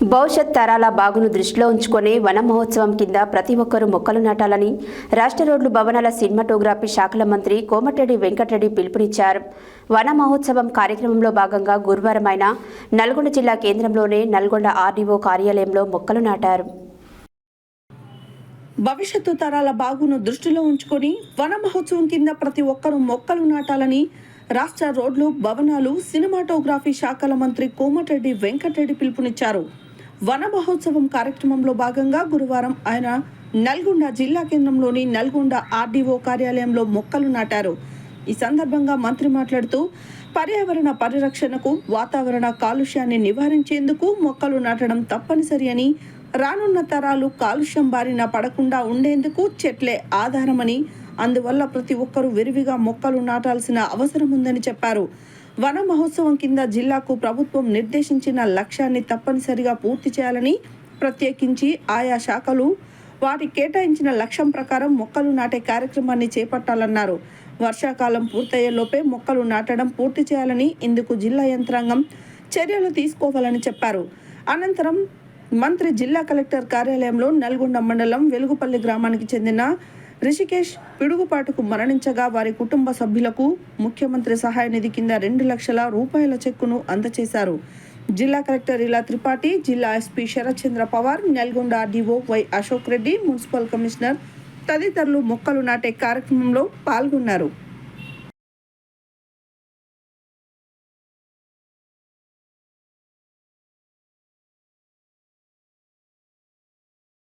భవిష్యత్ తరాల బాగును దృష్టిలో ఉంచుకొని వన మహోత్సవం కింద ప్రతి ఒక్కరూ మొక్కలు నాటాలని రాష్ట్ర రోడ్లు భవనాల సినిమాటోగ్రఫీ శాఖల మంత్రి కోమటిరెడ్డి వెంకటరెడ్డి పిలుపునిచ్చారు. వన మహోత్సవం కార్యక్రమంలో భాగంగా గురువారం ఆయన నల్గొండ జిల్లా కేంద్రంలోని నల్గొండ ఆర్డీఓ కార్యాలయంలో మొక్కలు నాటారు. భవిష్యత్తు తరాల బాగును దృష్టిలో ఉంచుకొని వన మహోత్సవం కింద ప్రతి ఒక్కరూ మొక్కలు నాటాలని రాష్ట్ర రోడ్లు భవనాలు సినిమాటోగ్రఫీ శాఖల మంత్రి కోమటిరెడ్డి వెంకటరెడ్డి పిలుపునిచ్చారు. వన మహోత్సవం కార్యక్రమంలో భాగంగా గురువారం ఆయన నల్గొండ జిల్లా కేంద్రంలోని నల్గొండ ఆర్డీఓ కార్యాలయంలో మొక్కలు నాటారు. ఈ సందర్భంగా మంత్రి మాట్లాడుతూ పర్యావరణ పరిరక్షణకు, వాతావరణ కాలుష్యాన్ని నివారించేందుకు మొక్కలు నాటడం తప్పనిసరి అని, రానున్న తరాలు కాలుష్యం బారిన పడకుండా ఉండేందుకు చెట్లే ఆధారమని, అందువల్ల ప్రతి ఒక్కరూ విరివిగా మొక్కలు నాటాల్సిన అవసరం ఉందని చెప్పారు. వన మహోత్సవం కింద జిల్లాకు ప్రభుత్వం నిర్దేశించిన లక్ష్యాన్ని తప్పనిసరిగా పూర్తి చేయాలని, ప్రత్యేకించి ఆయా శాఖలు వాటి కేటాయించిన లక్ష్యం ప్రకారం మొక్కలు నాటే కార్యక్రమాన్ని చేపట్టాలన్నారు. వర్షాకాలం పూర్తయ్యేలోపే మొక్కలు నాటడం పూర్తి చేయాలని, ఇందుకు జిల్లా యంత్రాంగం చర్యలు తీసుకోవాలని చెప్పారు. అనంతరం మంత్రి జిల్లా కలెక్టర్ కార్యాలయంలో నల్గొండ మండలం వెలుగుపల్లి గ్రామానికి చెందిన రిషికేష్ పిడుగుపాటుకు మరణించగా వారి కుటుంబ సభ్యులకు ముఖ్యమంత్రి సహాయ నిధి కింద 2 లక్షల రూపాయల చెక్కును అందజేశారు. జిల్లా కలెక్టర్ ఇలా త్రిపాఠి, జిల్లా SP Sharath Chandra Pawar, Nalgonda RDO Y Ashok Reddy, municipal commissioner తదితరులు మొక్కలు నాటే కార్యక్రమంలో పాల్గొన్నారు.